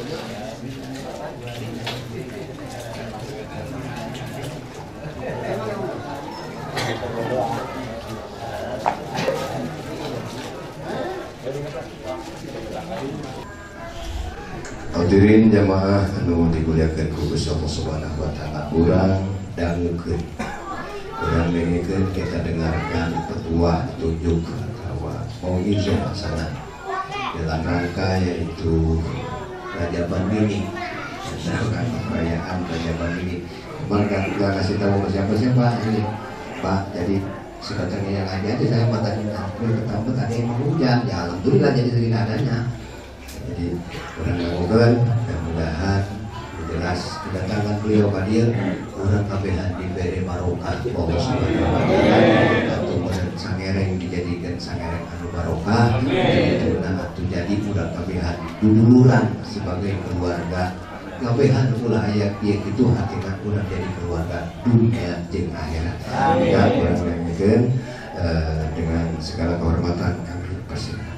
Hadirin jamaah anu dimuliakeun ku Gusti Allah Subhanahu wa taala, urang dangukeun. Urang dengekeun kita dengarkan petuah tunjuk bahwa mauizah laksana dalam rangka yaitu Rajaban Mini, misalkan perayaan Rajaban Mini. Kemarin kita kasih tahu ke siapa-siapa ini, Pak. Jadi sekarang yang aja saya matanya, pertama ada yang hujan, ya alhamdulillah jadi segini adanya. Jadi orang ngomongkan, mudah-mudahan jelas kedatangan beliau hadir, orang kabehan diberi barokah Allah Subhanahu wa taala, atau kemudian sangereng dijadikan sangereng anu barokah, itu atuh jadi urang kabehan duduluran sebagai keluarga kabehan ulah aya kieu kitu hakikat urang jadi keluarga dunia jeung akhirat. Ya urang ngomongkeun dengan segala kehormatan kami persilakan.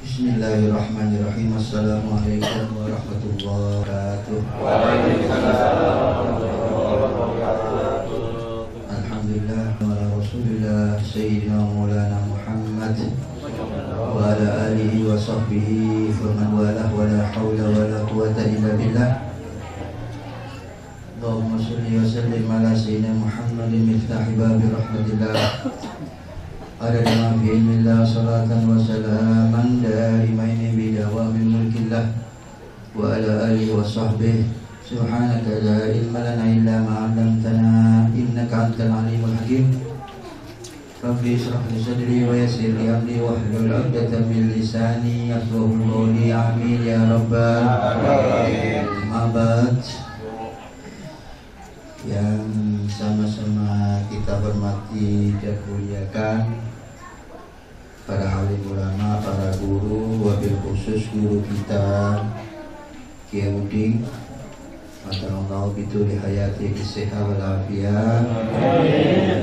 Bismillahirrahmanirrahim. Assalamualaikum warahmatullahi wabarakatuh. Alhamdulillah wa rasulillah sayyidina maulana Muhammad wa ala alihi wa sahbihi wa man walah wa la hawla wa la quwwata illa billah. Allahumma shalli wa sallim ala sayyidina Muhammadin miftahi babi rahmatillah. Adada ma fi ilmillah salatan wa salaman daimaini bidawamil mulkillah wa ala alihi wa sahbihi subhanaka la ilma lana illa ma 'allamtana innaka antal alimul hakim. Rabbi ishrah li sadri wa yassir li amri wahlul 'uqdatam min lisani yafqahu qawli. Amin ya rabbal alamin. Mabad yang sama-sama kita hormati dan muliakan para alim ulama, para guru, wabil khusus guru kita Kiai Uding, matallahu bitu li hayati bisihah wal afiyah.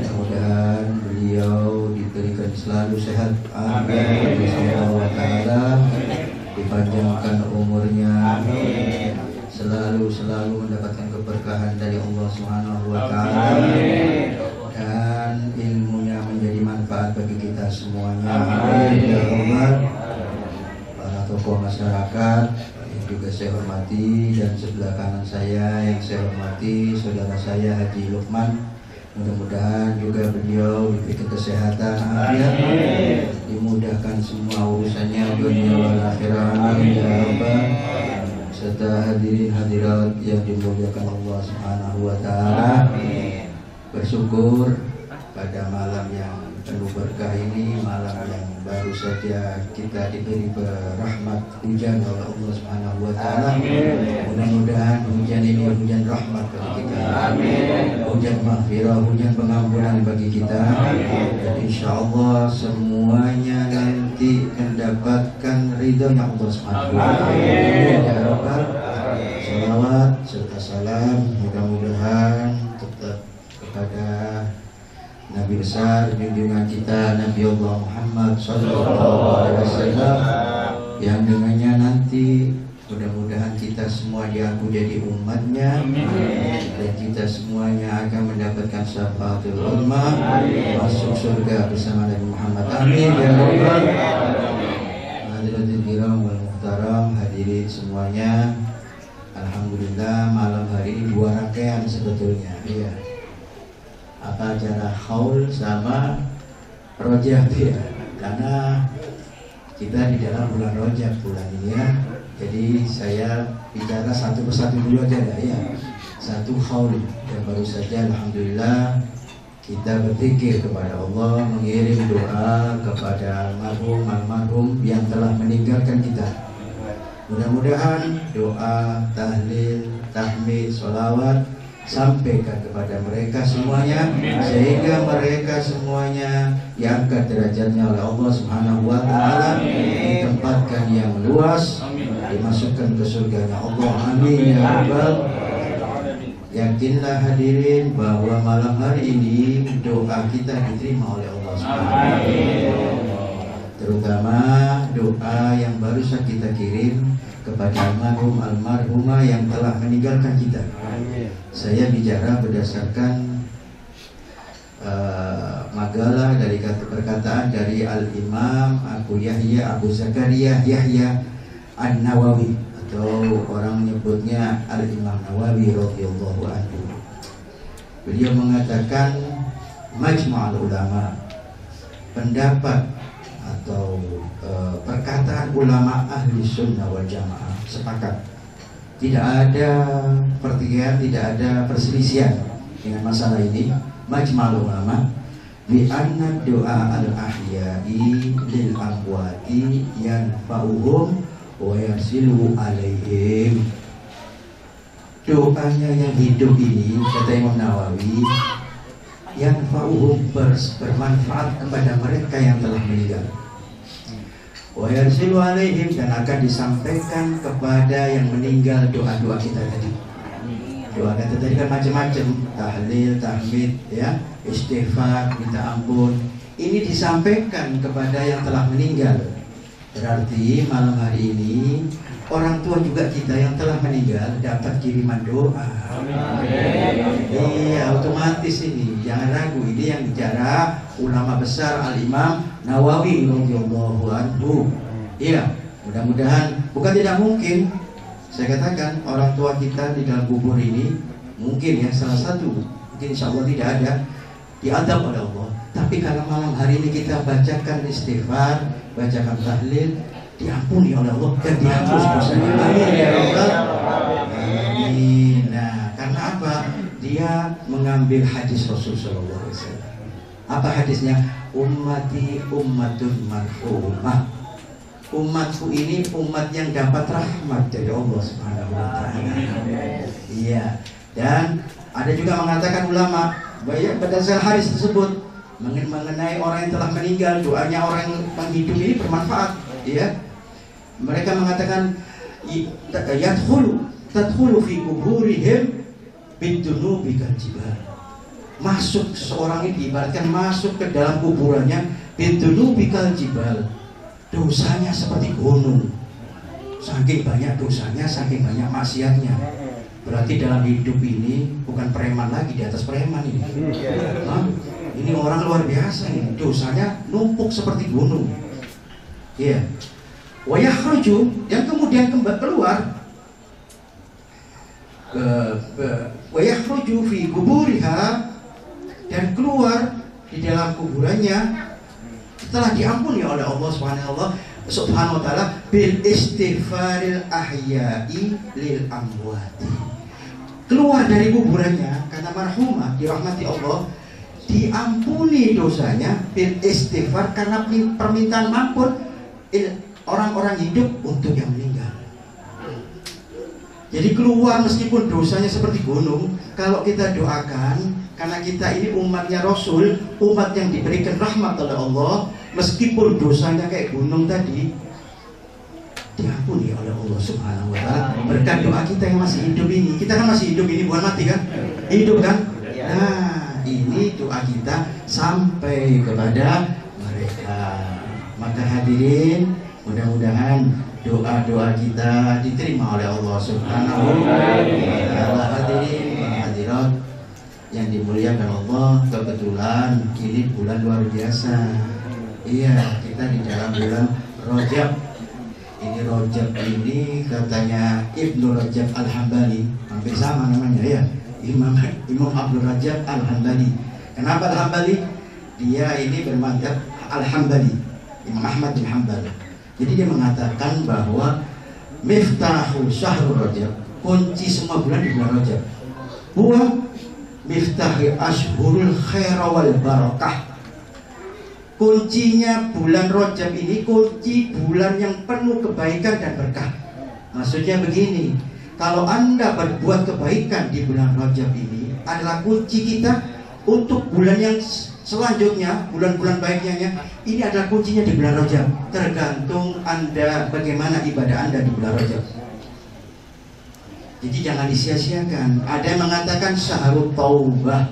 Mudah-mudahan beliau diberikan selalu sehat, amin, insyaallah wa taala, dipanjangkan umurnya, selalu mendapatkan keberkahan dari Allah Subhanahu wa taala, dan ilmunya menjadi manfaat bagi kita semuanya. Amin ya Allah. Para tokoh masyarakat yang juga saya hormati, dan sebelah kanan saya yang saya hormati saudara saya Haji Lukman, mudah-mudahan juga beliau diberikan kesehatan, afiat, dimudahkan semua urusannya dunia wal akhirah. Amin ya Allah. Serta hadirin hadirat yang dimuliakan Allah Subhanahu wa taala, bersyukur pada malam yang penuh berkah ini, malam yang baru saja kita diberi rahmat hujan oleh Allah Subhanahu wa taala. Mudah-mudahan hujan ini hujan rahmat bagi kita, hujan maghfirah, hujan pengampunan bagi kita, dan insyaallah semuanya nanti mendapatkan ridhonya Allah Subhanahu wa taala. Ya Rabbal alamin. Salawat serta salam mudah-mudahan tetap kepada Nabi besar junjungan kita Nabi Allah Muhammad sallallahu alaihi wasallam, yang dengannya nanti mudah-mudahan kita semua diaku jadi umatnya, dan kita semuanya akan mendapatkan syafaatul ummah, masuk surga bersama Nabi Muhammad. Amin ya rabbal alamin. Hadirin kiram wal muhtaram, hadirin semuanya, alhamdulillah malam hari ini 2 rangkaian sebetulnya, iya. Apa acara haul sama Rojab ya, karena kita di dalam bulan Rojab bulan ini ya. Jadi saya bicara satu persatu dulu aja ya. Satu haul yang baru saja alhamdulillah kita berzikir kepada Allah, mengirim doa kepada almarhum yang telah meninggalkan kita. Mudah-mudahan doa, tahlil, tahmid, sholawat sampaikan kepada mereka semuanya, sehingga mereka semuanya diangkat derajatnya oleh Allah Subhanahu wa taala, ditempatkan yang luas, dimasukkan ke surganya Allah. Amin ya rabbal alamin. Yakinlah hadirin bahwa malam hari ini doa kita diterima oleh Allah Subhanahu wa taala, terutama barusan kita kirim kepada almarhumah yang telah meninggalkan kita. Saya bicara berdasarkan magalah dari perkataan dari Al-Imam Abu Zakaria Yahya An-Nawawi, atau orang menyebutnya Al-Imam Nawawi radhiyallahu anhu. Beliau mengatakan majma'ul ulama, pendapat atau perkataan ulama ahli sunnah wal jamaah sepakat, tidak ada pertikaian, tidak ada perselisihan dengan masalah ini. Majma'ul ulama bi anna doa al-ahya'i lil amwati yanfa'uhum wa yarsilu alaihim. Doanya yang hidup ini, kata Imam Nawawi, yanfa'uhum, bermanfaat kepada mereka yang telah meninggal. Wa yarsilu alaihim, dan akan disampaikan kepada yang meninggal doa-doa kita tadi. Doa kita tadi kan macam-macam, tahlil, tahmid, ya, istighfar, minta ampun. Ini disampaikan kepada yang telah meninggal. Berarti malam hari ini orang tua juga kita yang telah meninggal dapat kiriman doa. Iya, otomatis ini, jangan ragu. Ini yang bicara ulama besar Al-Imam Nawawi radhiyallahu anhu. Iya, mudah-mudahan, bukan tidak mungkin. Saya katakan orang tua kita di dalam kubur ini mungkin ya salah satu, mungkin insya Allah tidak ada, diadab oleh Allah. Tapi kalau malam hari ini kita bacakan istighfar, bacakan tahlil, diampuni oleh Allah dan dihapus dosanya. Amin ya rabbal alamin. Nah, karena apa? Dia mengambil hadis Rasul sallallahu alaihi wasallam. Apa hadisnya? Ummati ummatun marhumah. Umatku ini umat yang dapat rahmat dari Allah Subhanahu wa taala. Iya. Dan ada juga mengatakan ulama, berdasarkan hadis tersebut mengenai orang yang telah meninggal, doanya orang yang hidup ini bermanfaat, ya. Mereka mengatakan tadkhulu fi kuburihim bidunubi kal-jibal. Masuk seorang ini diibaratkan masuk ke dalam kuburannya bidunubi kal-jibal. Dosanya seperti gunung, saking banyak dosanya, saking banyak maksiatnya. Berarti dalam hidup ini bukan preman lagi, di atas preman ini. Nah, ini orang luar biasa ini, dosanya numpuk seperti gunung. Iya. Wa yakhruju, yang kemudian keluar wa yakhruju fi kuburiha, dan keluar di dalam kuburannya setelah diampuni oleh Allah Subhanahu wa taala bil istighfaril ahya'i lil amwati. Keluar dari kuburannya, kata marhumah, dirahmati Allah, diampuni dosanya bil istighfar, karena permintaan ampun orang-orang hidup untuk yang meninggal. Jadi keluar meskipun dosanya seperti gunung, kalau kita doakan, karena kita ini umatnya Rasul, umat yang diberikan rahmat oleh Allah, meskipun dosanya kayak gunung tadi, diampuni oleh Allah Subhanahu wa taala berkat doa kita yang masih hidup ini. Kita kan masih hidup ini, bukan mati kan? Hidup kan? Nah, ini doa kita sampai kepada mereka. Maka hadirin, mudah-mudahan doa-doa kita diterima oleh Allah Subhanahu wa taala. Hadirin dan hadirat yang dimuliakan Allah, kebetulan ini bulan luar biasa. Iya, kita di dalam bulan Rajab. Ini Rajab ini katanya Ibnu Rajab Al-Hambali, hampir sama namanya ya, Imam Abdul Rajab Al-Hambali. Kenapa Al-Hambali? Dia ini bermadzhab Al-Hambali, Imam Ahmad bin Hanbal. Jadi dia mengatakan bahwa miftahu syahrul Rajab, kunci semua bulan di bulan Rajab, huwa miftahi ashhurul khair wal barakah. Kuncinya bulan Rajab ini kunci bulan yang penuh kebaikan dan berkah. Maksudnya begini, kalau Anda berbuat kebaikan di bulan Rajab ini adalah kunci kita untuk bulan yang selanjutnya, bulan-bulan baiknya. Ini adalah kuncinya di bulan Rajab. Tergantung Anda bagaimana ibadah Anda di bulan Rajab. Jadi jangan disia-siakan. Ada yang mengatakan syahrul taubah.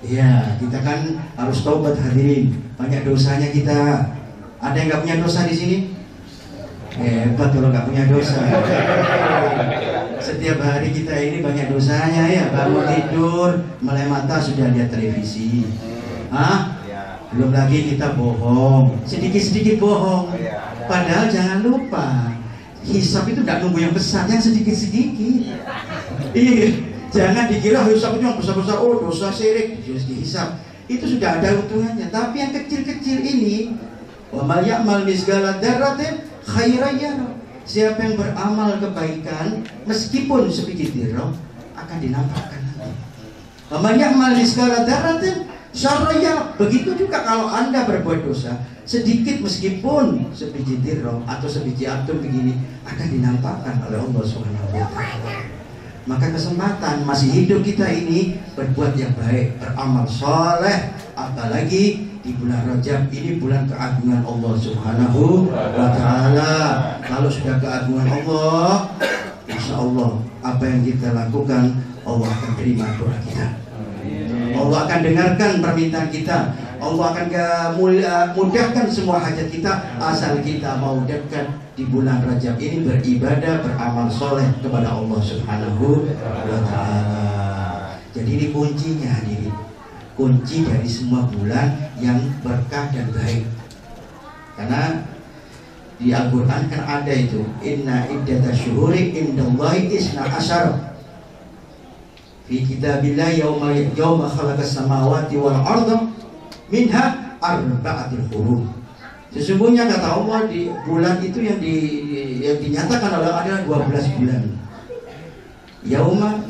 Ya, kita kan harus taubat hadirin. Banyak dosanya kita. Ada yang nggak punya dosa di sini? Hebat kalau nggak punya dosa. Setiap hari kita ini banyak dosanya ya. Bangun tidur, melek mata sudah lihat televisi. Belum lagi kita bohong, sedikit-sedikit bohong. Padahal jangan lupa, hisab itu tidak nunggu yang besar, yang sedikit-sedikit. Iya, jangan dikira hisab itu yang besar-besar. Oh, dosa syirik dihisab, itu sudah ada utuhannya. Tapi yang kecil-kecil ini, wa may ya'mal mithqala dzarratin khairan yarah. Siapa yang beramal kebaikan meskipun sebiji dirham akan dinampakkan nanti. Wa may ya'mal mithqala dzarratin syarran yarah. Begitu juga kalau Anda berbuat dosa sedikit meskipun sebiji dirham atau sebiji atom begini akan dinampakkan oleh Allah Subhanahu wa taala. Maka kesempatan masih hidup kita ini berbuat yang baik, beramal soleh, apalagi di bulan Rajab ini bulan keagungan Allah Subhanahu wa taala. Kalau sudah keagungan Allah, insya Allah apa yang kita lakukan Allah akan terima doa kita. Allah akan dengarkan permintaan kita. Allah akan mudahkan semua hajat kita asal kita mau dekat di bulan Rajab ini beribadah, beramal soleh kepada Allah Subhanahu wa taala. Jadi ini kuncinya hadirin. Kunci dari semua bulan yang berkah dan baik. Karena di Al-Quran kan ada itu, inna iddatash syuhuri indallahi isna asyara fi kitabillah yauma khalaqas samawati wal arda minha arba'atul hurum. Sesungguhnya kata Allah di bulan itu yang dinyatakan adalah 12 bulan. Yauma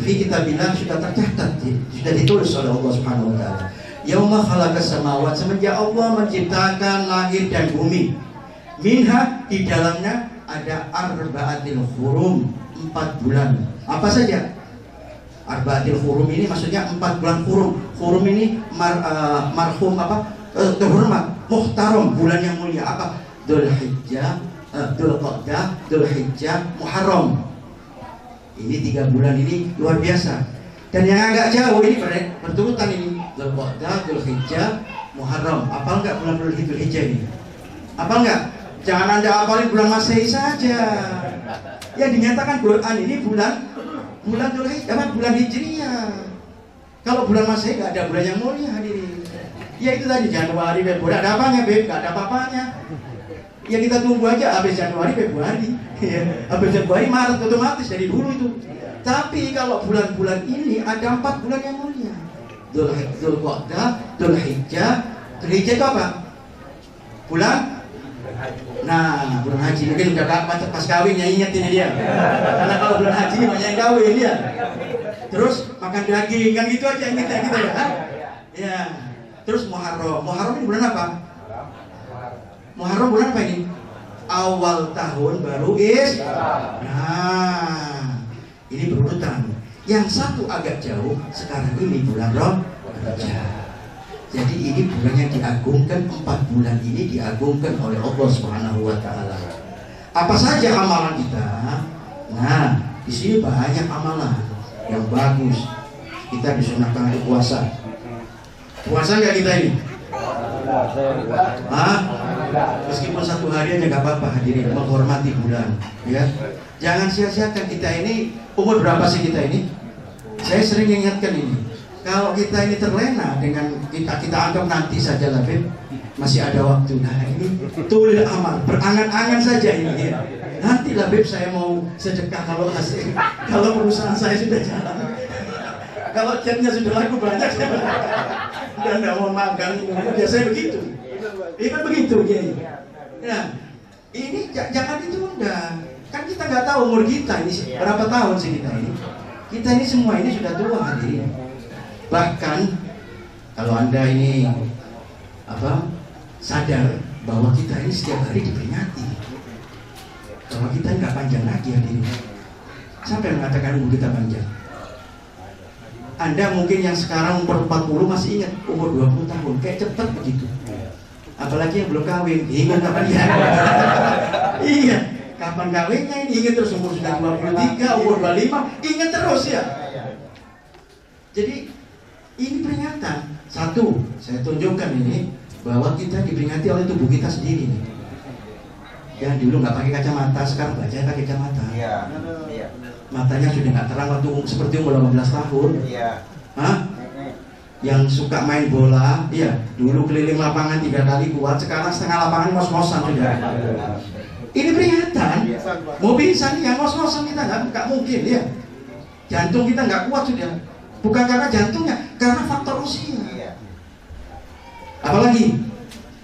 fi kitabillah sudah tercatat, sudah ditulis oleh Allah Subhanahu wa taala. Yauma khalaqas samawati, semenjak Allah menciptakan langit dan bumi. Minha, di dalamnya ada arba'atil hurum, 4 bulan. Apa saja? Arba'atil hurum ini maksudnya 4 bulan hurum. Hurum ini marhum apa? Terhormat, muhtaram, bulan yang mulia. Apa? Dzulhijjah, Dzulqa'dah, Dzulhijjah, Muharram. Ini 3 bulan ini luar biasa. Dan yang agak jauh ini berturutan ini, Dzulqa'dah, Dzulhijjah, Muharram. Apal enggak bulan-bulan Dzulhijjah ini? Apal enggak? Jangan Anda apalin bulan Masehi saja. Yang dinyatakan Quran ini bulan Dzulhijjah, bulan Hijriyah. Kalau bulan Masehi enggak ada bulan yang mulia hadirin. Ya itu tadi Januari, Februari, ada apanya Beb? Enggak ada apa-apanya. Ya kita tunggu aja habis Januari, Februari. Habis Februari, Maret otomatis dari dulu itu. Tapi kalau bulan-bulan ini ada 4 bulan yang mulia. Dzulqa'dah, Dzulhijjah. Dzulhijjah itu apa? Bulan haji. Mungkin udah pas kawinnya ingat ini dia. Karena kalau bulan haji ini banyak yang kawin ya. Terus makan daging kan gitu aja kita ya. Ya. Terus Muharram. Muharram ini bulan apa? Muharram bulan apa ini? Awal tahun baru Nah, ini berurutan. Yang satu agak jauh, sekarang ini bulan Rajab. Jadi ini bulan yang diagungkan, 4 bulan ini diagungkan oleh Allah Subhanahu wa taala. Apa saja amalan kita? Nah, di sini banyak amalan yang bagus. Kita disunahkan untuk puasa. Puasa nggak kita ini? Meskipun 1 hari aja nggak apa-apa hadirin, menghormati bulan. Ya, jangan sia-siakan kita ini. Umur berapa sih kita ini? Saya sering ingatkan ini. Kalau kita ini terlena dengan kita anggap nanti saja lah, Beb, masih ada waktu. Nah ini tulil amal, berangan-angan saja ini. Ya. Nanti lah Beb, saya mau sedekah kalau perusahaan saya sudah jalan. Kalau chatnya sudah laku banyak, dan tidak mau magang, biasanya begitu. Itu begitu, ya. Ini jangan ditunda. Kan kita nggak tahu umur kita ini berapa tahun sih kita ini. Kita ini semua ini sudah tua hadirin. Bahkan kalau Anda ini sadar bahwa kita ini setiap hari diperingati. Kalau kita nggak panjang lagi hadirin. Siapa yang mengatakan umur kita panjang? Anda mungkin yang sekarang umur 40 masih ingat umur 20 tahun, kayak cepat begitu. Apalagi yang belum kawin, ingat kapan ya? Iya, kapan kawinnya ini ingat terus, umur sudah 23, umur 25, ingat terus ya. Jadi ini peringatan. Satu, saya tunjukkan ini bahwa kita diperingati oleh tubuh kita sendiri nih. Yang dulu nggak pakai kacamata, sekarang baca pakai kacamata. Matanya sudah nggak terang waktu seperti umur 18 tahun. Hah? Yang suka main bola, iya, dulu keliling lapangan 3 kali kuat, sekarang setengah lapangan ngos-ngosan sudah. Ini peringatan. Mau pingsan ya ngos-ngosan kita nggak mungkin ya. Jantung kita nggak kuat sudah. Bukan karena jantungnya, karena faktor usia. Apalagi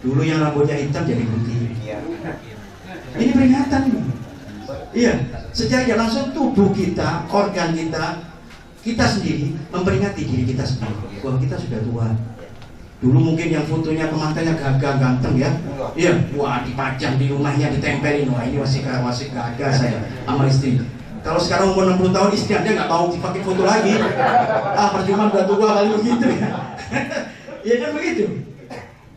dulu yang rambutnya hitam jadi putih. Ini peringatan ini. Iya, secara langsung tubuh kita, organ kita sendiri memperingati diri kita sendiri bahwa kita sudah tua. Dulu mungkin yang fotonya pemantainya gagah ganteng ya, iya, wah dipajang di rumahnya, ditempelin, wah ini masih gagah saya sama istri. Kalau sekarang umur 60 tahun istri Anda nggak mau dipakai foto lagi, percuma udah tua kali begitu ya. Iya kan begitu.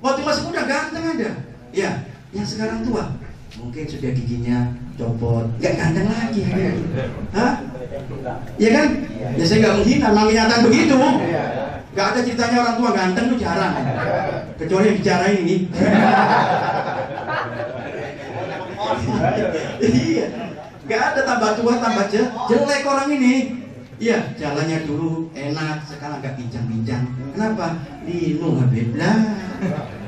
Waktu masih muda ganteng ada, ya. Yang sekarang tua, mungkin sudah giginya copot, nggak ganteng lagi. Hah? Iya kan? Ya saya nggak menghina, memang kenyataan begitu. Nggak ada ceritanya orang tua ganteng tuh jarang. Kecuali yang bicara ini. Iya. Nggak ada tambah tua tambah jelek orang ini. Iya, jalannya dulu enak, sekarang agak bincang-bincang. Kenapa? Minum Habib lah,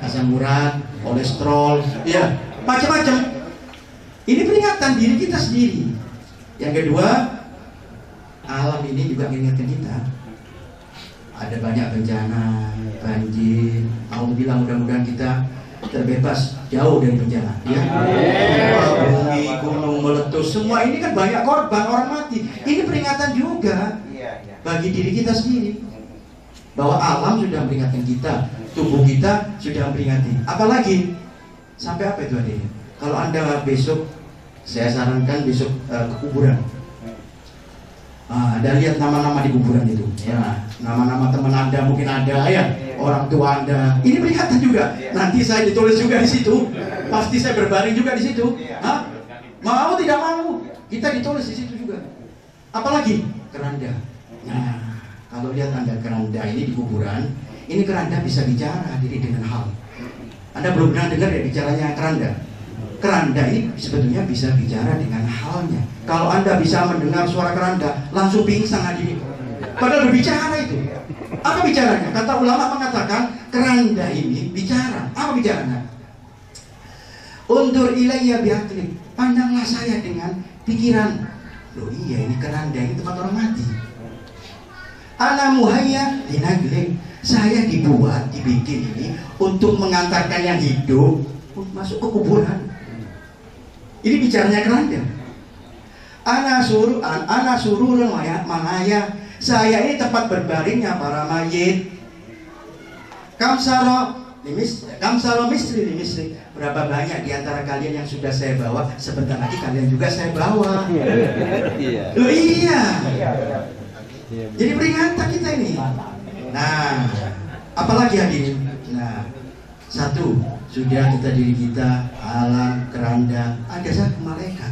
asam urat, kolesterol, iya, macam-macam. Ini peringatan diri kita sendiri. Yang kedua, alam ini juga mengingatkan kita. Ada banyak bencana, banjir. Alhamdulillah, mudah-mudahan kita terbebas jauh dari bencana. Ya, bumi, gunung meletus, semua ini kan banyak korban, orang mati. Ini peringatan juga bagi diri kita sendiri bahwa alam sudah memperingatkan kita, tubuh kita sudah memperingati. Apalagi sampai apa itu adanya? Kalau Anda besok, saya sarankan besok ke kuburan. Anda lihat nama-nama di kuburan itu, ya, nama-nama teman Anda mungkin ada ya, orang tua Anda. Ini peringatan juga. Nanti saya ditulis juga di situ. Pasti saya berbaring juga di situ. Hah? Mau tidak mau, kita ditulis di situ juga. Apalagi keranda. Nah, kalau lihat Anda keranda ini di kuburan, ini keranda bisa bicara diri dengan hal. Anda belum pernah dengar ya bicaranya keranda? Keranda ini sebetulnya bisa bicara dengan halnya. Kalau Anda bisa mendengar suara keranda, langsung pingsan hadirin. Padahal berbicara itu. Apa bicaranya? Kata ulama mengatakan keranda ini bicara. Apa bicaranya? Undur ilayya bi'aqli. Pandanglah saya dengan pikiran. Loh iya, ini keranda, ini tempat orang mati. Ana muhayya linagli. Saya dibuat, dibikin ini untuk mengantarkan yang hidup masuk ke kuburan. Ini bicaranya keranda. Ana suruh mangaya. Saya ini tempat berbaringnya para mayit. Kamsaro misri. Berapa banyak di antara kalian yang sudah saya bawa? Sebentar lagi kalian juga saya bawa. Loh iya. Jadi peringatan kita ini. Nah, apalagi hadirin? Nah, satu, sudah diri kita, alam, keranda, ada satu malaikat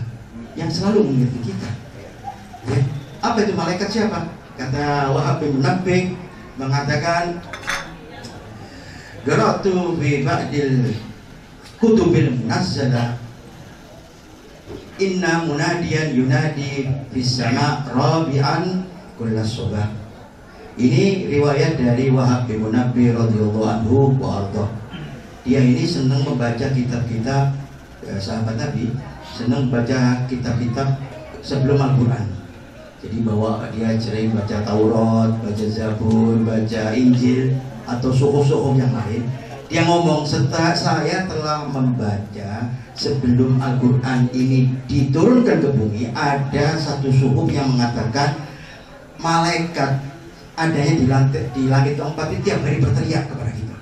yang selalu mengingatkan kita. Ya. Apa itu malaikat siapa? Kata Wahab bin Munabbih mengatakan, Garatu bi ba'dil kutubil munazzalah inna munadiyan yunadi bis sama' rabi'an kullas subah. Ini riwayat dari Wahab bin Munabbih radhiyallahu anhu wa ardhah. Dia ini senang membaca kitab-kitab sahabat Nabi, senang baca kitab-kitab sebelum Al-Quran. Jadi bahwa dia sering baca Taurat, baca Zabur, baca Injil atau suhuf-suhuf yang lain. Dia ngomong, saya telah membaca sebelum Al-Quran ini diturunkan ke bumi, ada satu suhuf yang mengatakan malaikat adanya di langit keempat itu tiap hari berteriak kepada kita.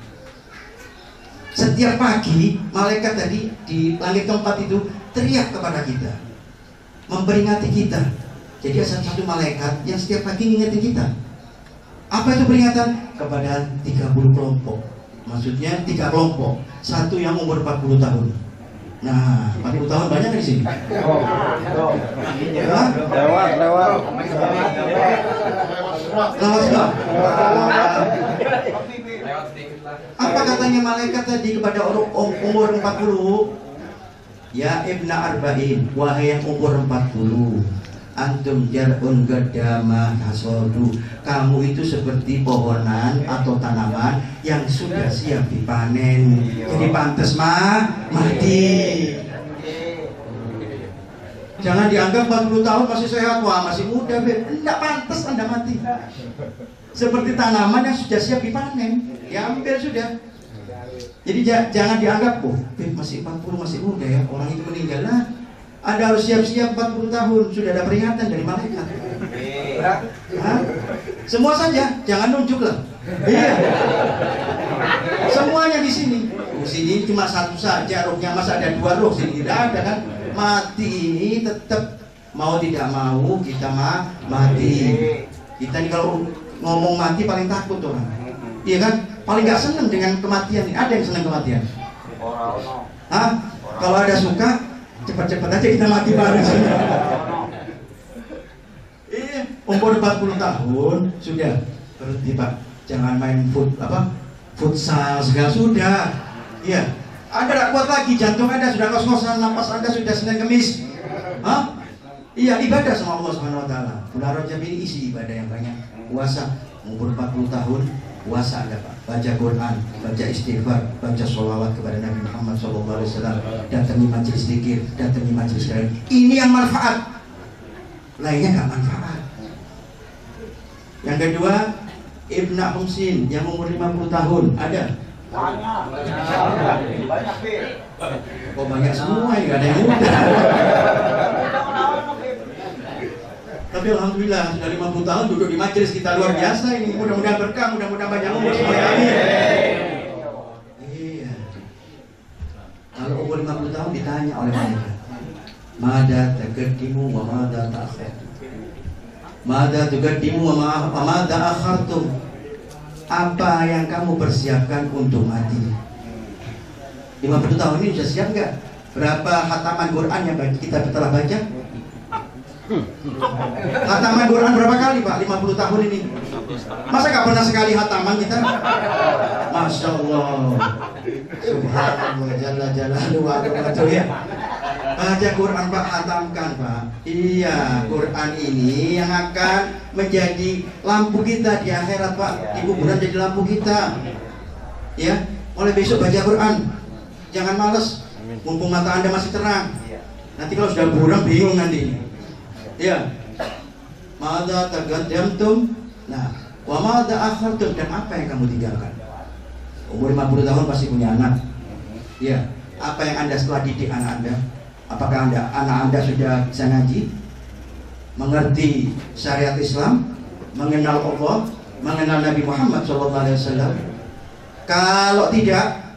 Setiap pagi malaikat tadi di langit keempat itu teriak kepada kita, memperingati kita. Jadi ada satu malaikat yang setiap pagi ngingetin kita. Apa itu peringatan? Kepada 30 kelompok. Maksudnya 3 kelompok. Satu yang umur 40 tahun. Nah, 40 tahun banyak di sini. Lewat. Apa katanya malaikat tadi kepada orang umur 40? Ya ibna arba'in, wahai yang umur 40, antum jar'un gadama hasodu, kamu itu seperti pohonan atau tanaman yang sudah siap dipanen. Jadi pantas mati. Jangan dianggap 40 tahun masih sehat, wah masih muda, tidak pantas Anda mati. Seperti tanaman yang sudah siap dipanen, diambil sudah. Jadi jangan dianggap, masih 40 masih muda ya, orang itu meninggal lah. Anda harus siap-siap 40 tahun, sudah ada peringatan dari malaikat. Semua saja, jangan nunjuk lah. Iya. Semuanya di sini. Sini cuma satu saja rohnya, masa ada dua roh sini? Tidak ada kan? Mati ini tetap mau tidak mau kita mati. Kita ini kalau ngomong mati paling takut orang. Iya kan? Paling nggak seneng dengan kematian. Ada yang seneng kematian? Kalau ada suka, cepat-cepat aja kita mati bareng sini. Iya, umur 40 tahun sudah berhenti Pak. Jangan main futsal segala sudah. Iya. Anda tidak kuat lagi, jantung Anda sudah ngos-ngosan, napas Anda sudah Senin Kemis. Iya, ibadah sama Allah Subhanahu wa taala. Bulan Rajab ini isi ibadah yang banyak. Puasa, umur 40 tahun, puasa Anda Pak. Baca Quran, baca istighfar, baca sholawat kepada Nabi Muhammad SAW, datangi majelis zikir, datangi majelis lain. Ini yang manfaat. Lainnya nggak manfaat. Yang kedua, Ibnu Humsin yang umur 50 tahun, ada? Banyak. Oh banyak semua, nggak ada yang muda. Tapi alhamdulillah sudah 50 tahun duduk di majelis kita luar biasa ini. Mudah-mudahan berkah, mudah-mudahan banyak umur semuanya. Iya. Kalau umur 50 tahun ditanya oleh malaikat, mada taqaddimu wa mada ta'khirtum. Mada tuqaddimu wa mada akhartum. Apa yang kamu persiapkan untuk mati? 50 tahun ini sudah siap nggak? Berapa khataman Quran yang kita telah baca? Khataman Quran berapa kali Pak? 50 tahun ini. Masa nggak pernah sekali khataman kita? Masya Allah. Subhanallah jalla jalaluhu wa qudratuhu ya. Baca Quran Pak, khatamkan Pak. Iya, Quran ini yang akan menjadi lampu kita di akhirat Pak. Di kuburan jadi lampu kita. Ya, mulai besok baca Quran. Jangan males. Mumpung mata Anda masih terang. Nanti kalau sudah buram bingung nanti. Ya. Madza taqaddamtum? Nah, wa madza akhartum, dan apa yang kamu tinggalkan? Umur 50 tahun pasti punya anak. Ya, apa yang Anda setelah didik anak Anda? Apakah anak Anda sudah bisa ngaji? Mengerti syariat Islam? Mengenal Allah? Mengenal Nabi Muhammad SAW? Kalau tidak,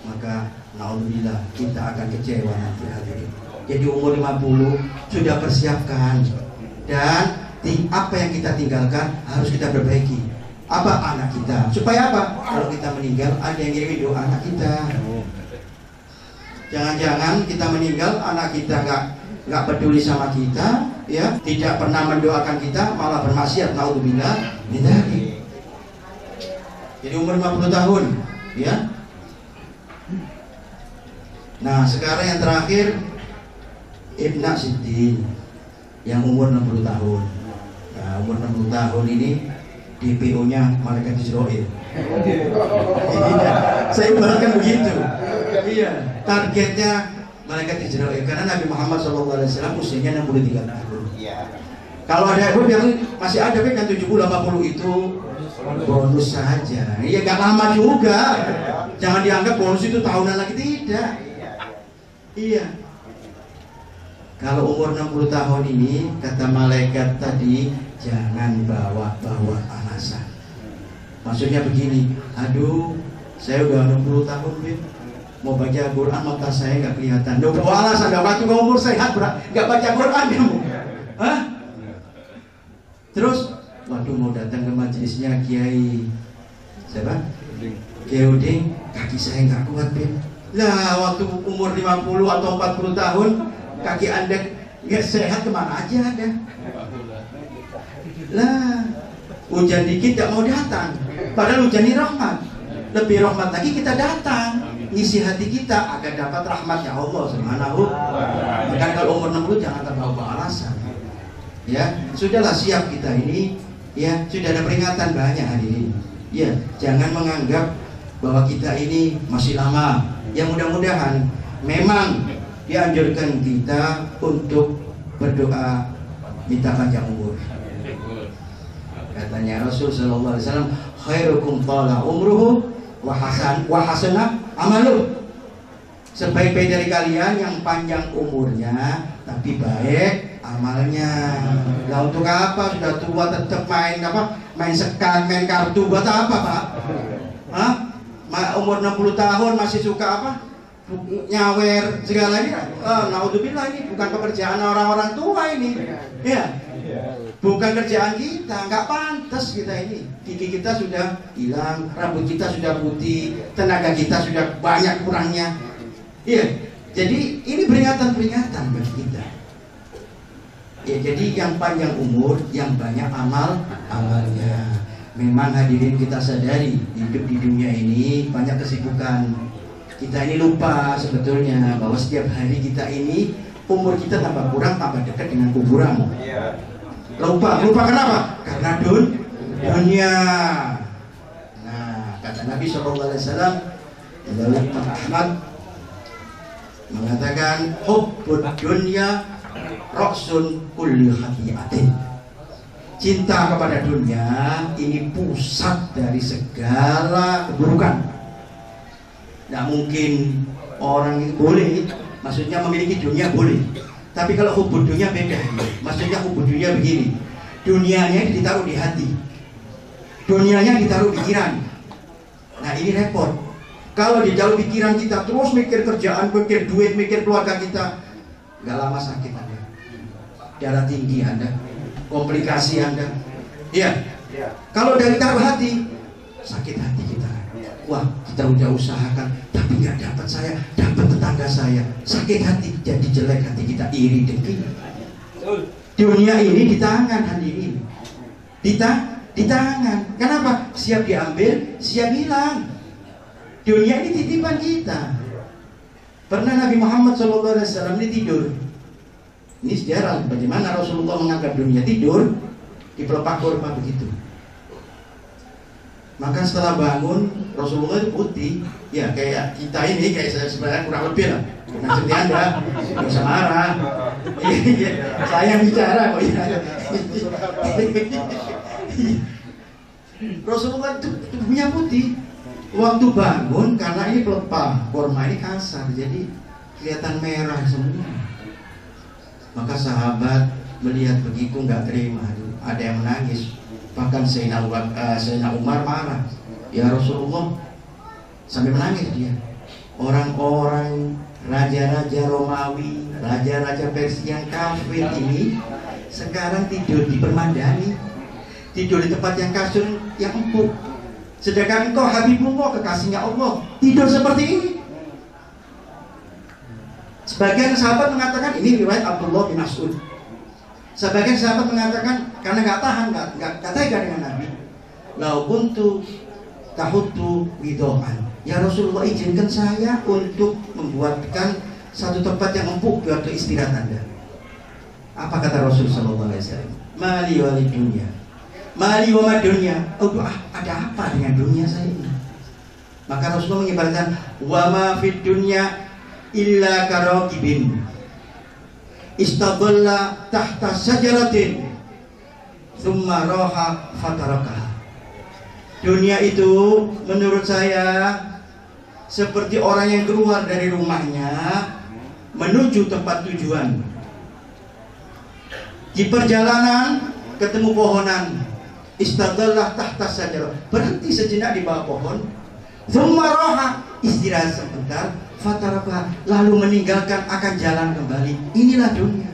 maka naudzubillah kita akan kecewa nanti hadirin. Jadi umur 50 sudah persiapkan. Dan apa yang kita tinggalkan harus kita perbaiki. Apa? Anak kita. Supaya apa? Kalau kita meninggal ada yang ngirim doa anak kita. Jangan-jangan kita meninggal, anak kita nggak peduli sama kita, ya, tidak pernah mendoakan kita, malah bermaksiat. Naudzubillah. Jadi umur 50 tahun, ya. Nah, sekarang yang terakhir Ibnu Siddin yang umur 60 tahun. Nah, umur 60 tahun ini DPO-nya malaikat Israil. Saya ibaratkan begitu. Iya, targetnya malaikat Israil karena Nabi Muhammad SAW usianya 63 tahun. Kalau ada yang bilang masih ada kan 70-80 itu bonus saja. Iya, gak lama juga. Jangan dianggap bonus itu tahunan lagi, tidak. Iya. Kalau umur 60 tahun ini kata malaikat tadi jangan bawa alasan. Maksudnya begini, aduh, saya udah 60 tahun, mau baca Quran mata saya nggak kelihatan. Udah bawa alasan, nggak waktu umur sehat, nggak baca Quran kamu. Hah? Terus, waktu mau datang ke majelisnya Kiai siapa? Kiai Uding, kaki saya nggak kuat, Lah, waktu umur 50 atau 40 tahun, kaki Anda nggak sehat, kemana aja Anda? Lah, hujan dikit nggak mau datang. Padahal hujan ini rahmat. Lebih rahmat lagi kita datang. ngisi hati kita agar dapat rahmatnya Allah Subhanahu. Bahkan kalau umur 60 jangan terbawa alasan. Ya, sudahlah siap kita ini. Ya, sudah ada peringatan banyak hadirin. Ya, jangan menganggap bahwa kita ini masih lama. Ya, mudah-mudahan memang dianjurkan kita untuk berdoa minta panjang umur. Katanya Rasul sallallahu alaihi wasallam, khairukum thala umruhu wa hasana amaluh. Sebaik-baik dari kalian yang panjang umurnya tapi baik amalnya. Lah untuk apa sudah tua tetap main apa? Main sekan, main kartu buat apa, Pak? Hah? Umur 60 tahun masih suka apa? Nyawer segala ini. Naudzubillah, ini bukan pekerjaan orang-orang tua ini. Ya. Bukan kerjaan kita, nggak pantas kita ini. Gigi kita sudah hilang, rambut kita sudah putih, tenaga kita sudah banyak kurangnya. Iya. Jadi ini peringatan-peringatan bagi kita. Ya, jadi yang panjang umur, yang banyak amalnya. Memang hadirin kita sadari hidup di dunia ini banyak kesibukan. Kita ini lupa sebetulnya bahwa setiap hari kita ini umur kita tambah kurang, tambah dekat dengan kuburan. Lupa kenapa? Karena dunia. Nah, kata Nabi SAW dalam Ahmad mengatakan hubbud dunya ra'sun kulli khati'atin. Cinta kepada dunia ini pusat dari segala keburukan. Tidak mungkin orang itu boleh, maksudnya memiliki dunia boleh. Tapi kalau hubud dunia beda. Maksudnya hubud dunia begini, dunianya ditaruh di hati, dunianya ditaruh pikiran. Nah ini repot. Kalau ditaruh pikiran kita terus mikir kerjaan, mikir duit, mikir keluarga kita, nggak lama sakit Anda, darah tinggi Anda, komplikasi Anda. Iya. Kalau dari taruh hati, sakit hati kita. Wah, kita udah usahakan tapi nggak dapat, saya dapat tetangga saya, sakit hati, jadi jelek hati kita, iri dengki. Dunia ini di tangan hadirin, di tangan. Kenapa? Siap diambil, siap hilang. Dunia ini titipan kita. Pernah Nabi Muhammad SAW ini tidur. Ini sejarah bagaimana Rasulullah menganggap dunia, tidur di pelepah kurma begitu. Maka setelah bangun, Rasulullah itu putih. Ya kayak kita ini, kayak saya sebenarnya kurang lebih lah. Nah seperti Anda, nggak usah marah. Saya bicara kok ya. Rasulullah itu tubuhnya putih. Waktu bangun, karena ini pelepah kurma ini kasar, jadi kelihatan merah semua. Maka sahabat melihat begitu nggak terima, ada yang menangis. Bahkan Sayyidina Umar marah, ya Rasulullah, sampai menangis dia. Orang-orang raja-raja Romawi, raja-raja Persia yang kafir ini sekarang tidur di permadani, tidur di tempat yang kasur yang empuk. Sedangkan engkau Habibullah, kekasihnya Allah, tidur seperti ini. Sebagian sahabat mengatakan, ini riwayat Abdullah bin Mas'ud. Sebagian sahabat mengatakan karena nggak tahan, nggak tega dengan Nabi. Lau kuntu tahutu widoan. Ya Rasulullah, izinkan saya untuk membuatkan satu tempat yang empuk buat istirahat Anda. Apa kata Rasulullah SAW? Mali wali dunia, mali wama dunia. Oh, ada apa dengan dunia saya ini? Maka Rasulullah mengibaratkan wama fid dunya illa karokibin istadalla tahta sajaratin thumma roha fatarakaha. Dunia itu menurut saya seperti orang yang keluar dari rumahnya menuju tempat tujuan. Di perjalanan ketemu pohonan, istadalla tahta sajarah, berhenti sejenak di bawah pohon, thumma roha, istirahat sebentar, fataraka, lalu meninggalkan, akan jalan kembali. Inilah dunia.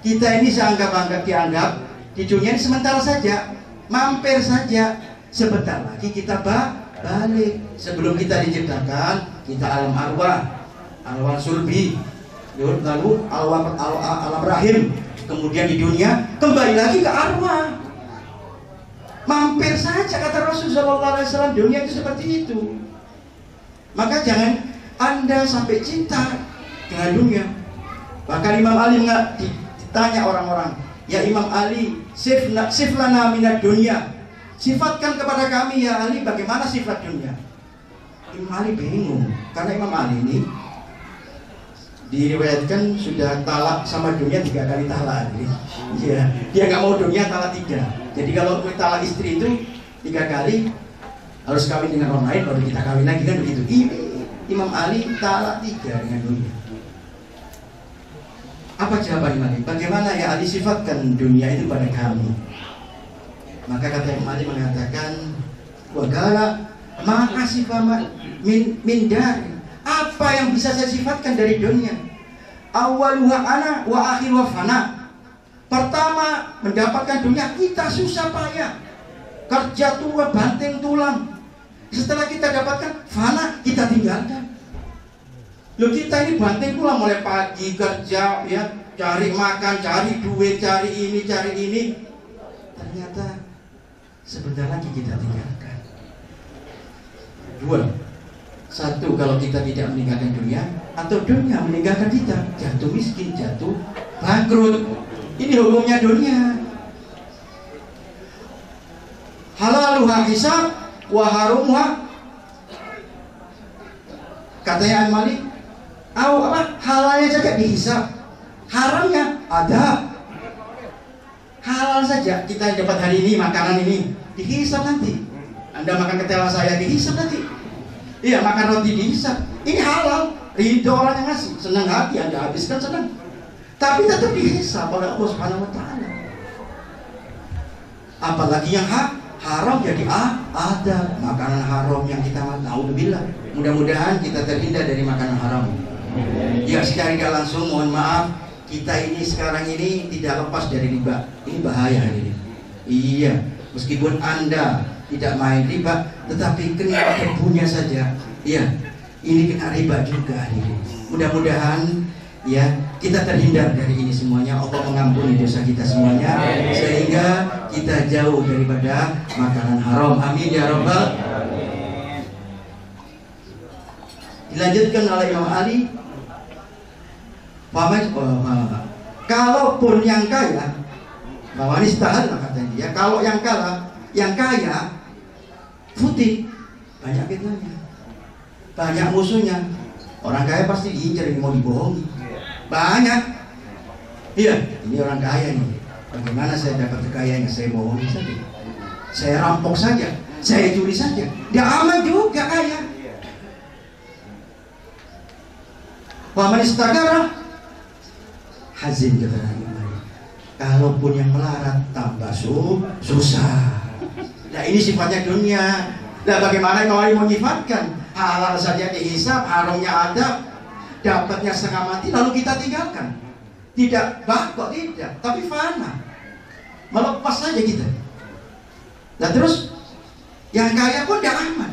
Kita ini dianggap di dunia ini sementara saja, mampir saja. Sebentar lagi kita balik. Sebelum kita diciptakan, kita alam arwah, alam sulbi, lalu alam rahim, kemudian di dunia kembali lagi ke arwah. Mampir saja, kata Rasulullah SAW. Dunia itu seperti itu. Maka jangan Anda sampai cinta dengan dunia. Bahkan Imam Ali ditanya orang-orang, ya Imam Ali, siflana minad dunia, sifatkan kepada kami ya Ali bagaimana sifat dunia. Imam Ali bingung, karena Imam Ali ini diriwayatkan sudah talak sama dunia 3 kali talak. Ya, dia nggak mau dunia, talak 3. Jadi kalau talak istri itu 3 kali, harus kawin dengan orang lain baru kita kawin lagi, kan begitu. Imam Ali talak 3 dengan dunia. Apa jawaban Imam Ali? Bagaimana ya Ali sifatkan dunia itu pada kami? Maka kata Imam Ali mengatakan, wagala maka sifat min dari, apa yang bisa saya sifatkan dari dunia? Awaluha ana wa akhiruha fana. Pertama, mendapatkan dunia kita susah payah, kerja tua banting tulang. Setelah kita dapatkan fana, kita tinggalkan. Loh, kita ini banting tulang mulai pagi kerja, ya, cari makan, cari duit, cari ini, ternyata sebentar lagi kita tinggalkan. 2, 1, kalau kita tidak meninggalkan dunia, atau dunia meninggalkan kita, jatuh miskin, jatuh bangkrut. Ini hukumnya dunia. Halaluha hisab wa harumuha, katanya Al-Malik, halalnya saja dihisab, haramnya ada. Halal saja kita dapat hari ini, makanan ini dihisab nanti. Anda makan ketela saya dihisab nanti. Iya, makan roti dihisab. Ini halal, ridho orang yang ngasih, senang hati, Anda habiskan senang. Tapi tetap dihisab oleh Allah Subhanahu wa Ta'ala. Apalagi yang haram jadi ada makanan haram yang kita makan. Naudzubillah. Mudah-mudahan kita terhindar dari makanan haram. Ya, secara tidak langsung mohon maaf, kita ini sekarang ini tidak lepas dari riba. Ini bahaya ini. Iya, meskipun Anda tidak main riba, tetapi kena debunya saja. Iya, ini kena riba juga ini. Mudah-mudahan ya kita terhindar dari ini semuanya. Allah mengampuni dosa kita semuanya, sehingga kita jauh daripada makanan haram. Amin ya rabbal. Dilanjutkan oleh Imam Ali, kalaupun yang kaya, bahwa ini setahal katanya dia, kalau yang kaya putih, banyak fitnahnya, banyak musuhnya. Orang kaya pasti diincar, mau dibohongi, banyak. Iya, ini orang kaya nih. Bagaimana saya dapat kekayaannya? Saya bohongi saja, saya rampok saja, saya curi saja, dia aman juga kaya. Waman istagara hazin, kata Nabi. Kalaupun yang melarat tambah susah. Nah, ini sifatnya dunia. Nah, bagaimana Imam Ali menyifatkan? Halal saja dihisab, haramnya ada, dapatnya setengah mati, lalu kita tinggalkan. Tidak bangkok, tidak, tapi fana, melepas saja kita. Nah, terus yang kaya pun tidak aman.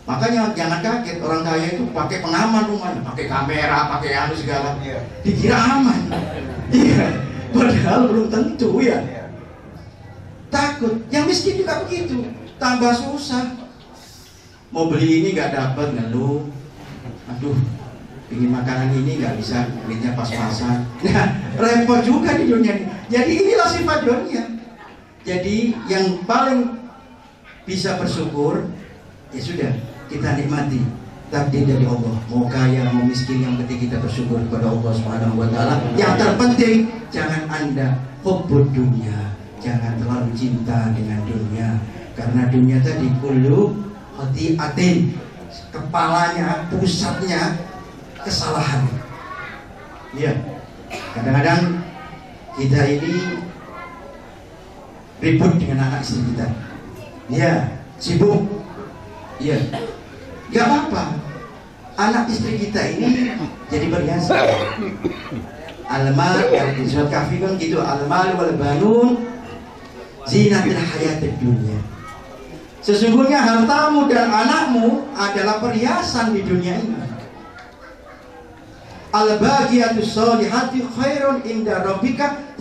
Makanya jangan kaget, orang kaya itu pakai pengaman rumahnya, pakai kamera, pakai anu segala, dikira aman. Iya, padahal belum tentu ya. Takut. Yang miskin juga begitu, tambah susah. Mau beli ini nggak dapat, ngeluh. Aduh, ingin makanan ini nggak bisa, duitnya pas-pasan. Nah, repot juga di dunia ini. Jadi inilah sifat dunia. Jadi yang paling bisa bersyukur, ya sudah, kita nikmati takdir dari Allah. Mau kaya, mau miskin, yang penting kita bersyukur kepada Allah Subhanahu wa Ta'ala. Yang terpenting, jangan Anda hubbud dunia, jangan terlalu cinta dengan dunia. Karena dunia tadi kullu khati'atin, kepalanya, pusatnya kesalahan. Ya, kadang-kadang kita ini ribut dengan anak istri kita. Ya, sibuk. Ya, gak apa-apa. Anak istri kita ini jadi berhiasan. Al-mal, di surat Kahfi kan gitu, al-mal wal banun zinatul hayatid dunya. Sesungguhnya hartamu dan anakmu adalah perhiasan di dunia ini. Al-baqiyatus sholihati khairun inda rabbika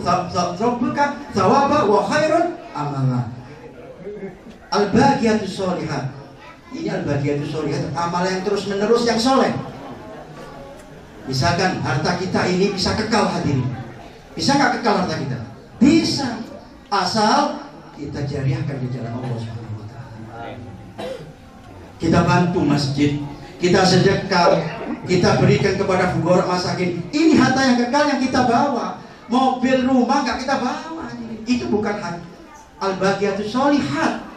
thawaba wa khairun amala. Al-baqiyatus sholihat. Ini al-baqiyatus sholihat, amal yang terus menerus yang soleh. Misalkan harta kita ini bisa kekal hadirin. Bisa nggak kekal harta kita? Bisa, asal kita jariahkan di jalan Allah Subhanahu wa Ta'ala. Kita bantu masjid, kita sedekah, kita berikan kepada fuqara masakin. Ini harta yang kekal yang kita bawa. Mobil, rumah nggak kita bawa. Itu bukan hak. Al-baqiyatus sholihat.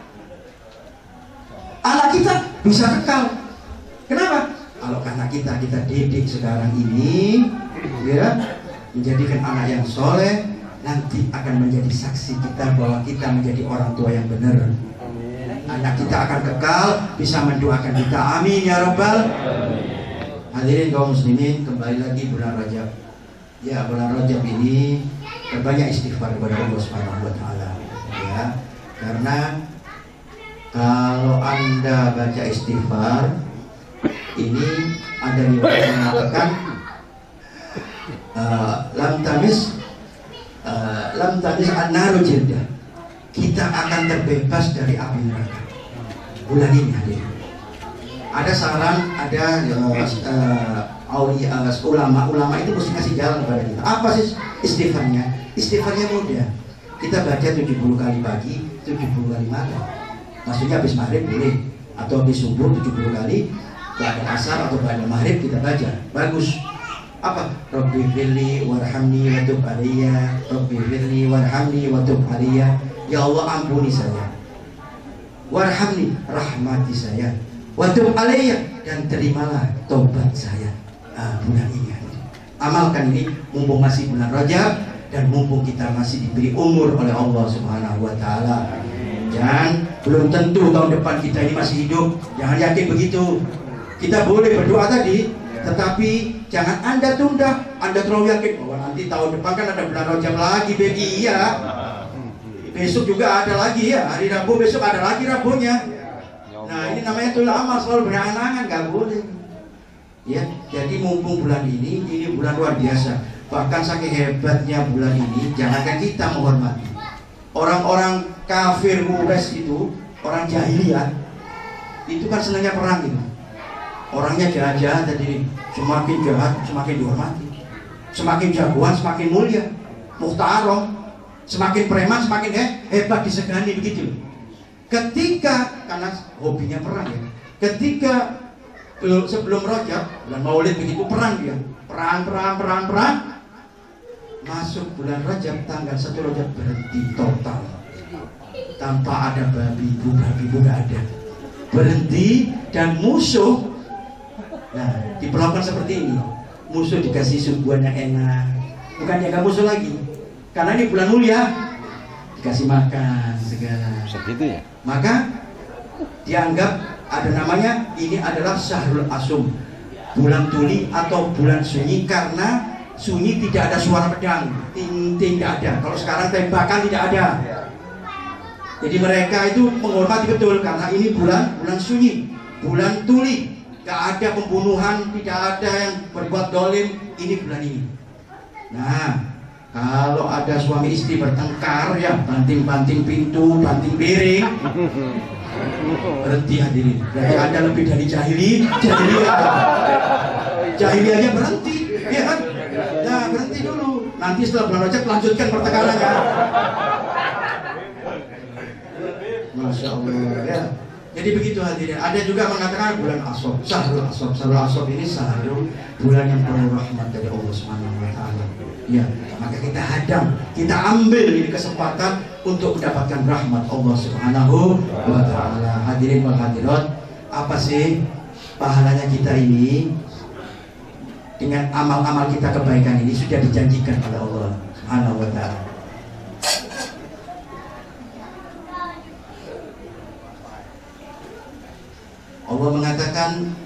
Anak kita bisa kekal. Kenapa? Kalau karena kita didik sekarang ini, ya, menjadikan anak yang soleh, nanti akan menjadi saksi kita bahwa kita menjadi orang tua yang benar. Anak kita akan kekal, bisa mendoakan kita. Amin ya Rabbal. Hadirin kaum muslimin, kembali lagi bulan Rajab. Ya, bulan Rajab ini berbanyak istighfar kepada Allah Subhanahu wa Ta'ala. Ya, karena kalau Anda baca istighfar, ini ada riwayat yang mengatakan lam tamis an-naru jildah. Kita akan terbebas dari api neraka bulan ini. Hadir. Ada saran, ada ulama itu mesti kasih jalan kepada kita. Apa sih istighfarnya? Istighfarnya mudah. Kita baca 70 kali pagi, 70 kali malam. Maksudnya habis maghrib boleh, atau habis subuh 70 kali, pada asar atau pada maghrib kita baca. Bagus. Apa? Rabbi firli warhamni wa tub alaiya. Rabbi firli warhamni wa tub alaiya. Ya Allah, ampuni saya. Warhamni, rahmati saya. Wa tub alaiya, dan terimalah taubat saya. Bulan ini. Amalkan ini mumpung masih bulan Rajab dan mumpung kita masih diberi umur oleh Allah Subhanahu wa Ta'ala. Jangan, belum tentu tahun depan kita ini masih hidup. Jangan yakin begitu. Kita boleh berdoa tadi, tetapi jangan Anda tunda. Anda terlalu yakin bahwa nanti tahun depan kan ada bulan Rajab lagi, baby. Iya. Besok juga ada lagi ya, hari Rabu besok ada lagi Rabunya. Nah, ini namanya tul amal, selalu berangan-angan, nggak boleh. Ya, jadi mumpung bulan ini bulan luar biasa. Bahkan saking hebatnya bulan ini, jangankan kita menghormati. Orang-orang kafir Quraisy itu, orang jahiliyah, itu kan senangnya perang gitu. Orangnya jahat-jahat tadi, semakin jahat semakin dihormati, semakin jagoan semakin mulia, mukhtarom, semakin preman semakin hebat disegani begitu. Ketika, karena hobinya perang ya, ketika sebelum Rajab, bulan Maulid begitu perang dia, perang, masuk bulan Rajab tanggal 1 Rajab berhenti total, tanpa ada babi ibu nggak ada, berhenti. Dan musuh, nah, diperlakukan seperti ini. Musuh dikasih suguhan yang enak, bukan jaga musuh lagi, karena ini bulan mulia, dikasih makan segala. Segitu ya. Maka dianggap ada namanya, ini adalah Syahrul Asum, bulan tuli atau bulan sunyi, karena sunyi tidak ada suara pedang, ting-ting tidak ada. Kalau sekarang tembakan tidak ada. Jadi mereka itu menghormati betul karena ini bulan sunyi, bulan tuli, gak ada pembunuhan, tidak ada yang berbuat dolim, ini bulan ini. Nah, kalau ada suami istri bertengkar ya, banting-banting pintu, banting piring, berhenti hadirin. Berarti ada lebih dari jahiliyahnya berhenti, ya kan? Nah, berhenti dulu. Nanti setelah bulan Rajab lanjutkan pertengkarannya. Masya Allah ya. Jadi begitu hadirin. Ada juga mengatakan bulan Ashab, Syahrul Ashab. Syahrul Ashab ini syahrul, bulan yang penuh rahmat dari Allah Subhanahu wa Ta'ala. Ya, maka kita hadam, kita ambil ini kesempatan untuk mendapatkan rahmat Allah Subhanahu wa Ta'ala. Hadirin wal hadirat, apa sih pahalanya kita ini? Dengan amal-amal kita kebaikan ini sudah dijanjikan oleh Allah Subhanahu wa Ta'ala. Allah mengatakan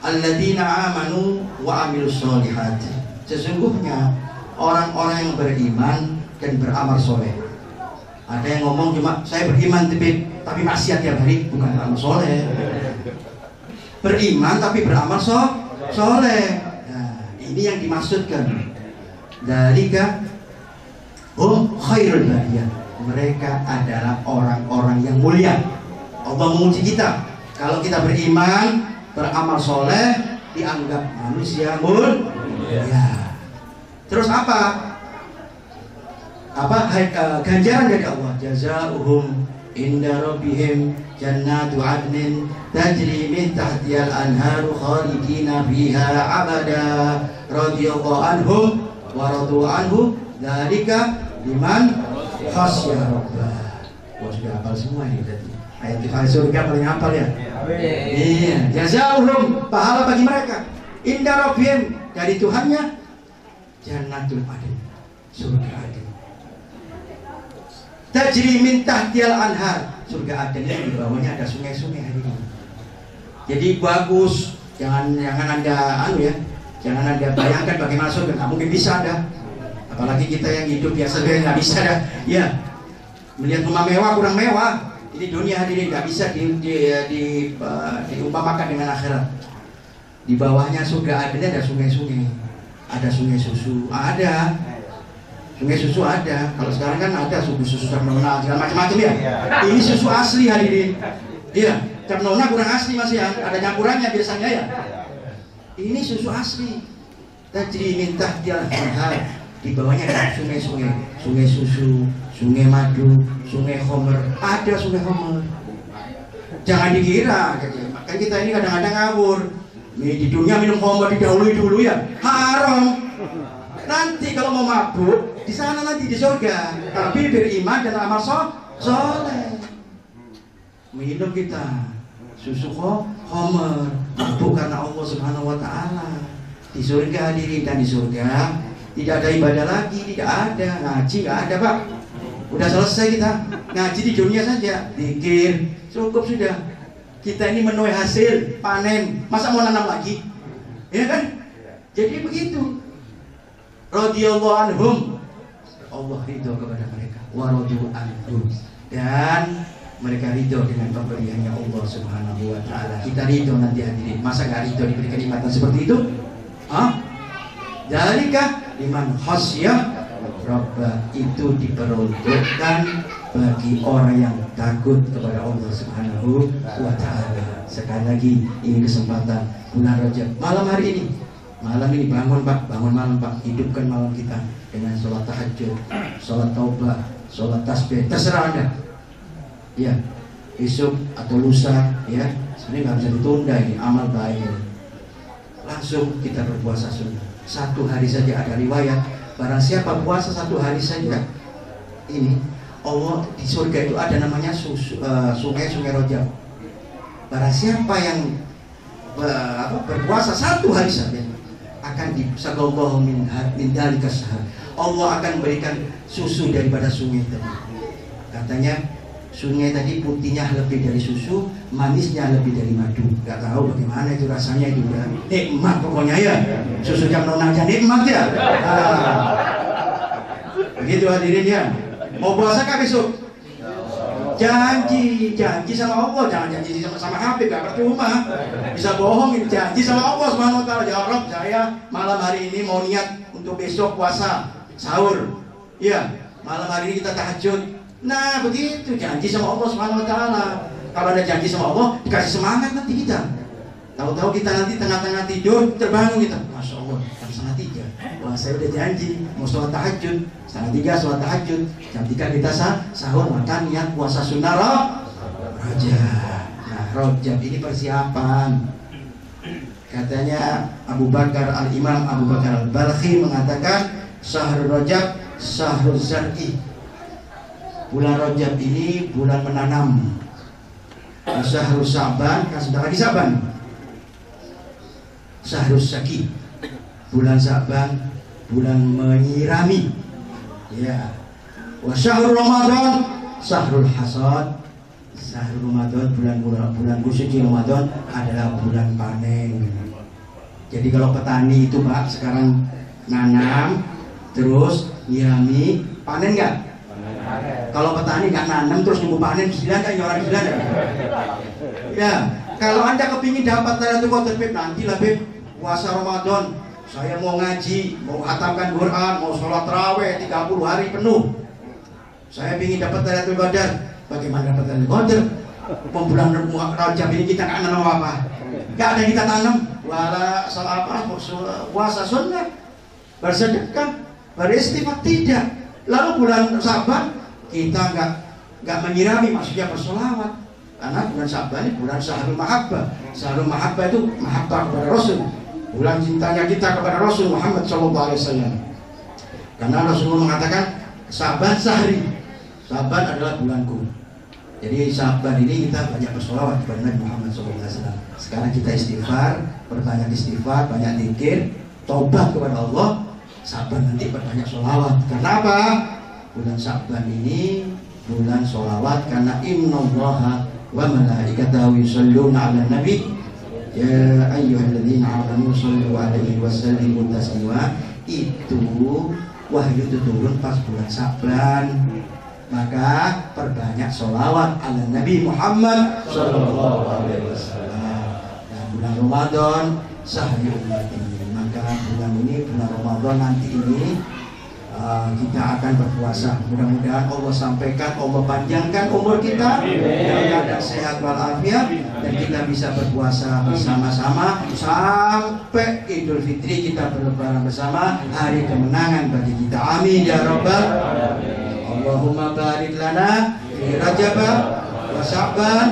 alladzina amanu wa amilus sholihat. Sesungguhnya orang-orang yang beriman dan beramal soleh. Ada yang ngomong cuma saya beriman tapi maksiat tiap hari, bukan beramal soleh. Beriman tapi beramal soleh. Nah, ini yang dimaksudkan. Dzalika hum khairul bariyah. Mereka adalah orang-orang yang mulia. Allah menguji kita. Kalau kita beriman, beramal soleh, dianggap manusia mulia. Terus apa? Ganjaran dari Allah, jazaohum inda rabbihim jannatu adnin tajri min tahtihal anharu khalidina fiha abada radhiyallahu anhum wa radu anhu dzalika liman khasya rabbah. Wah, sudah hafal semua ini berarti. Ayat di surga paling hafal ya. Iya, jazaohum, pahala bagi mereka inda rabbihim, dari Tuhannya, jannatul adn, surga adn. Tajri min tahtihal anhar, surga Aden ini di bawahnya ada sungai-sungai hari ini. Jadi bagus, jangan Anda jangan Anda bayangkan bagaimana surga, nggak mungkin bisa ada. Apalagi kita yang hidup biasa nggak bisa ada. Ya, melihat rumah mewah kurang mewah. Ini dunia hadirin nggak bisa diumpamakan dengan akhirat. Di bawahnya surga Aden ada sungai-sungai, ada sungai susu, ada. Sungai susu ada. Kalau sekarang kan ada susu Termona segala macam-macam ya. Ini susu asli hadirin. Iya, Termona kurang asli masih ya. Ada campurannya biasanya ya. Ini susu asli. Tajri min tahtihal anhar. Di bawahnya ada sungai-sungai, sungai susu, sungai madu, sungai khamr. Ada sungai khamr. Jangan dikira, kan kita ini kadang-kadang ngawur. Di dunia minum khamr didahului dulu ya. Haram. Nanti kalau mau mabuk di sana nanti di surga, tapi beriman dan amal soleh. Minum kita susu khamr, mabuk karena Allah Subhanahu Wa Taala. Di surga hadirin, dan di surga tidak ada ibadah lagi, tidak ada ngaji, nggak ada Pak. Udah selesai kita ngaji di dunia saja, zikir cukup sudah. Kita ini menuai hasil panen, masa mau nanam lagi? Ya kan? Jadi begitu. Radhiyallahu anhum, Allah ridho kepada mereka, wa radu anhum, dan mereka ridho dengan pemberiannya Allah Subhanahu Wa Taala. Kita ridho nanti hadirin, masa nggak ridho diberi kenikmatan seperti itu? Dzalika liman khasyah rabbah, itu diperuntukkan bagi orang yang takut kepada Allah Subhanahu Wa Taala. Sekali lagi, ini kesempatan bulan Rajab, malam hari ini. Malam ini bangun Pak, bangun malam Pak, hidupkan malam kita dengan sholat tahajud, sholat taubah, sholat tasbih, terserah Anda. Ya, besok atau lusa, ya, sebenarnya nggak bisa ditunda ini, amal baik ini. Langsung kita berpuasa sunnah. 1 hari saja, ada riwayat, barang siapa puasa 1 hari saja, ini Allah di surga itu ada namanya sungai-sungai Rajab. Barang siapa yang berpuasa 1 hari saja, akan disallallahu min dzalika syahr, Allah akan berikan susu daripada sungai tadi. Katanya sungai tadi putihnya lebih dari susu, manisnya lebih dari madu. Gak tahu bagaimana itu rasanya, itu udah nikmat pokoknya ya. Susu jam nona aja nikmat ya. Begitu hadirin ya. Mau puasa kah besok? Janji sama Allah, jangan janji sama HP, gak percuma. Bisa bohong, janji sama Allah Subhanahu Wa Taala. Ya Rabb, saya malam hari ini mau niat untuk besok puasa sahur. Iya, malam hari ini kita tahajud. Nah begitu, janji sama Allah Subhanahu Wa Taala. Kalau ada janji sama Allah, dikasih semangat nanti kita. Tahu-tahu kita nanti tengah-tengah tidur terbangun kita, Masya Allah, jam 2:30. Wah, saya udah janji mau sholat tahajud. 2:30 sholat tahajud, jam 3 kita sahur, makan niat puasa sunnah Rajab. Nah, Rajab ini persiapan. Katanya Imam Abu Bakar Al-Balkhi mengatakan Syahrul Rajab Syahrul Zar'i. Bulan Rajab ini bulan menanam. Syahrul Sa'ban, kan sudah lagi Sa'ban. Syahrul Saki, bulan Sa'ban, bulan menyirami. Ya. Wa syahrul Ramadan syahrul hasad. Syahrul Ramadan, bulan suci Ramadan adalah bulan panen. Jadi kalau petani itu Pak sekarang nanam terus nyirami, panen nggak? Kalau petani nggak nanam terus nunggu panen, gila nggak? Ini orang gila nggak? Ya, kalau Anda kepingin dapat Lailatul Qadar, Beb, nanti lah Beb, puasa Ramadan, saya mau ngaji, mau khatamkan Quran, mau sholat tarawih 30 hari penuh. Saya ingin dapat Lailatul Qadar. Bagaimana dapat Lailatul Qadar? Bulan Rajab ini kita nggak nanam apa? Nggak ada yang kita tanam. wala puasa sunnah, bersedekah, beristighfar, tidak. Lalu bulan Syaban kita nggak menyirami, maksudnya bersolawat, karena bulan Syaban ini bulan Syahrul Mahabbah. Syahrul Mahabbah itu mahabbah kepada Rasul, bulan cintanya kita kepada Rasul Muhammad SAW. Karena Rasulullah mengatakan Syaban sahri, Syaban adalah bulanku. Jadi Syaban ini kita banyak bersolawat kepada Nabi Muhammad SAW. Sekarang kita istighfar, perbanyak istighfar, banyak zikir, taubat kepada Allah. Syaban nanti perbanyak solawat. Karena apa? Bulan Syaban ini bulan solawat, karena innallaha wa malaikatahu yusholluna 'alan nabi ya ayyuhalladzina amanu shollu 'alaihi wa sallimu taslima. Itu wahyu itu turun pas bulan Syaban. Maka perbanyak solawat ala Nabi Muhammad sallallahu alaihi wasallam. Dan bulan Ramadan sahri umat ini. Maka bulan ini, bulan Ramadan nanti ini kita akan berpuasa. Mudah-mudahan Allah sampaikan, Allah panjangkan umur kita dan sehat walafiat, dan kita bisa berpuasa bersama-sama sampai Idul Fitri, kita berlebaran bersama, hari kemenangan bagi kita. Amin ya rabbal Allahumma barik lana fi Rajab wa Sya'ban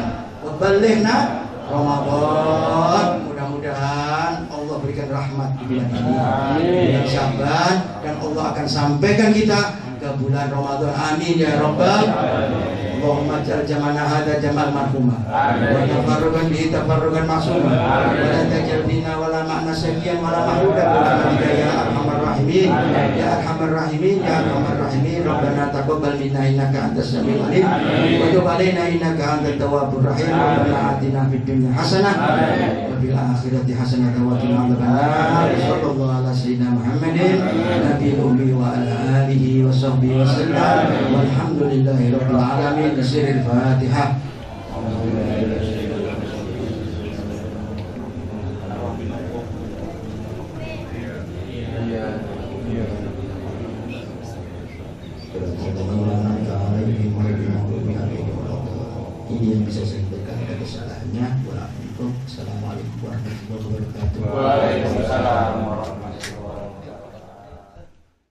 wa ballighna Ramadan. Mudah-mudahan Allah berikan rahmat di bulan ini, bulan Sya'ban, dan Allah akan sampaikan kita ke bulan Ramadan. Amin ya rabbal Allahumma ja'al jamana hadza jamal marhumah wa tafarruqan bihi tafarruqan ma'sumah wa la taj'al fina wa la ma'na sayyi'an wa la mahrudan wa la ya arhamar rahimin ya arhamar rahimin ya arhamar rahimin. Rabbana taqabbal minna innaka antas samiul alim wa tub alaina innaka antat tawwabur rahim. Rabbana atina fid dunya hasanah wa fil akhirati hasanah wa qina adzabannar. Sallallahu ala sayyidina Muhammadin nabiyil ummi wa ala alihi wa sahbihi wa sallam. Walhamdulillahi rabbil alamin. Siril Fatihah. Ini yang bisa saya sampaikan, ada kesalahannya. Assalamualaikum warahmatullahi wabarakatuh. Waalaikumsalam warahmatullahi wabarakatuh.